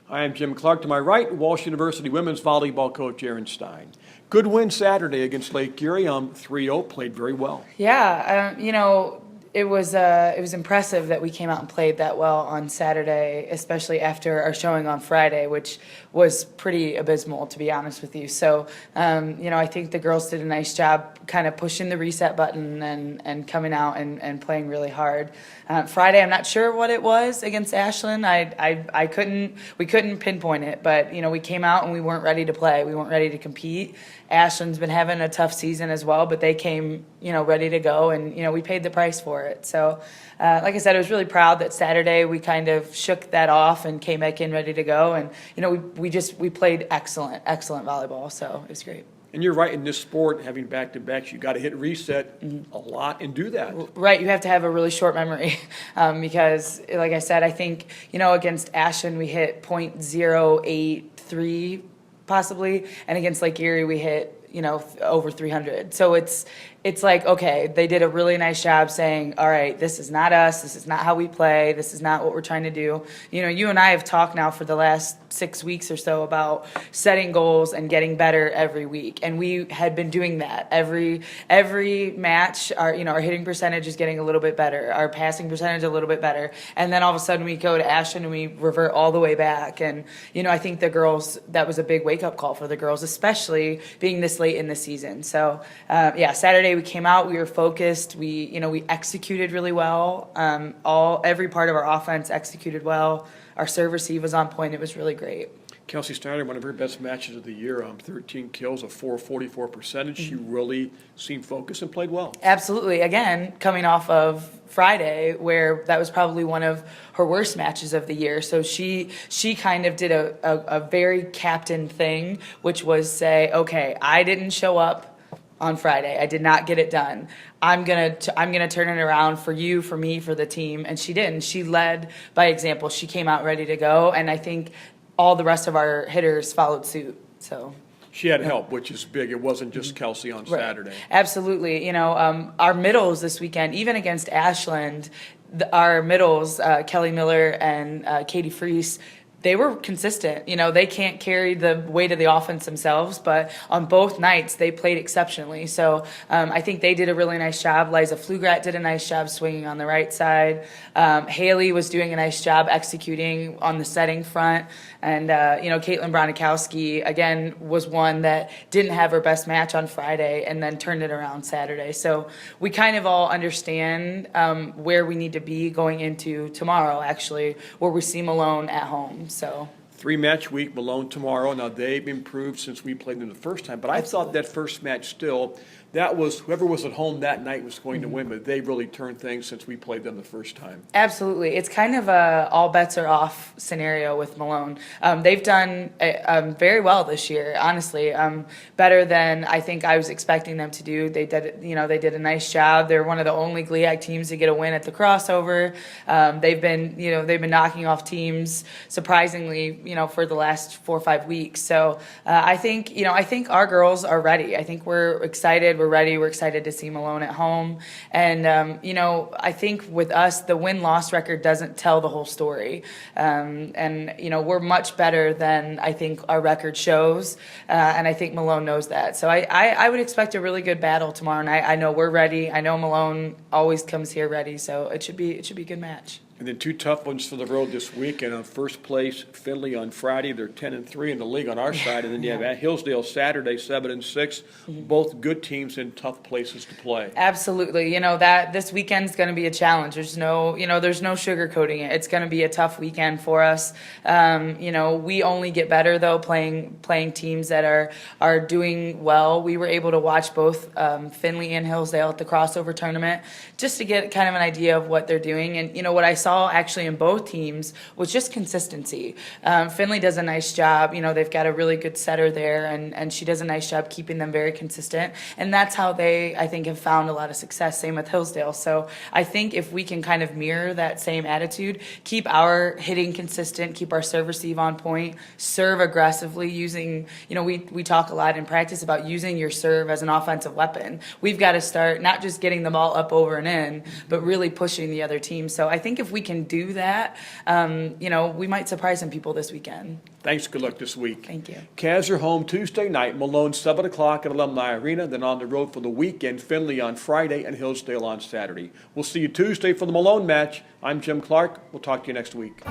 I am Jim Clark. To my right, Walsh University women's volleyball coach Erin Stine. Good win Saturday against Lake Erie. 3-0, played very well. Yeah, it was impressive that we came out and played that well on Saturday, especially after our showing on Friday, which was pretty abysmal, to be honest with you. So, I think the girls did a nice job kind of pushing the reset button and coming out and playing really hard. Friday, I'm not sure what it was against Ashland. We couldn't pinpoint it, but we came out and we weren't ready to play. We weren't ready to compete. Ashland's been having a tough season as well, but they came ready to go, and we paid the price for it. So, like I said, I was really proud that Saturday we kind of shook that off and came back in ready to go, and we played excellent volleyball. So it was great. And you're right, in this sport, having back-to-backs, you got to hit reset a lot and do that. Right, you have to have a really short memory because, like I said, I think, against Ashland we hit .083 possibly, and against Lake Erie we hit, over 300. So it's like, okay, they did a really nice job saying, all right, this is not us, this is not how we play, this is not what we're trying to do. You and I have talked now for the last 6 weeks or so about setting goals and getting better every week, and we had been doing that every match. Our hitting percentage is getting a little bit better, our passing percentage a little bit better, and then all of a sudden we go to Ashland and we revert all the way back. And I think the girls, that was a big wake-up call for the girls, especially being this late in the season. So Saturday we came out, we were focused, we executed really well. Every part of our offense executed well. Our serve receive was on point. It was really great. Kelsey Steiner, one of her best matches of the year, 13 kills, a .444 percentage. She really seemed focused and played well. Absolutely. Again, coming off of Friday, where that was probably one of her worst matches of the year. So she kind of did a very captain thing, which was say, okay, I didn't show up on Friday. I did not get it done. I'm gonna turn it around for you, for me, for the team. And she did. And she led by example. She came out ready to go, and I think all the rest of our hitters followed suit. So she had help, which is big. It wasn't just Kelsey on Saturday. Absolutely. Our middles this weekend, even against Ashland, our middles, Kelly Miller and Katie Freese, they were consistent. They can't carry the weight of the offense themselves, but on both nights they played exceptionally. So I think they did a really nice job. Liza Flugrat did a nice job swinging on the right side. Haley was doing a nice job executing on the setting front. And, Caitlin Bronikowski, again, was one that didn't have her best match on Friday and then turned it around Saturday. So we kind of all understand where we need to be going into tomorrow, actually, where we see Malone at home. So 3-match week, Malone tomorrow. Now, they've improved since we played them the first time, but I thought that first match still, that was whoever was at home that night was going to win, but they really turned things since we played them the first time. Absolutely. It's kind of a all bets are off scenario with Malone. They've done very well this year, honestly, better than I think I was expecting them to do. They did a nice job. They're one of the only GLIAC teams to get a win at the crossover. They've been knocking off teams surprisingly, for the last 4 or 5 weeks. So I think our girls are ready. I think we're excited. We're ready. We're excited to see Malone at home. And, I think with us, the win-loss record doesn't tell the whole story. We're much better than I think our record shows. And I think Malone knows that. So I would expect a really good battle tomorrow night. I know we're ready. I know Malone always comes here ready. So it should be a good match. And then 2 tough ones for the road this week. And on first place, Findlay on Friday. They're 10-3 in the league on our side. And then you have Hillsdale Saturday, 7-6. Both good teams in tough places to play. Absolutely. That this weekend's going to be a challenge. There's no sugarcoating it. It's going to be a tough weekend for us. We only get better though playing teams that are doing well. We were able to watch both Findlay and Hillsdale at the crossover tournament just to get kind of an idea of what they're doing. And what I saw actually in both teams was just consistency. Findlay does a nice job. They've got a really good setter there, and she does a nice job keeping them very consistent. And that's how they, I think, have found a lot of success. Same with Hillsdale. So I think if we can kind of mirror that same attitude, keep our hitting consistent, keep our serve receive on point, serve aggressively using, we talk a lot in practice about using your serve as an offensive weapon. We've got to start not just getting the ball up, over, and in, but really pushing the other team. So I think if we can do that, we might surprise some people this weekend. Thanks. Good luck this week. Thank you. Cavs are home Tuesday night. Malone 7 o'clock at Alumni Arena. Then on the road for the weekend. Findlay on Friday and Hillsdale on Saturday. We'll see you Tuesday for the Malone match. I'm Jim Clark. We'll talk to you next week.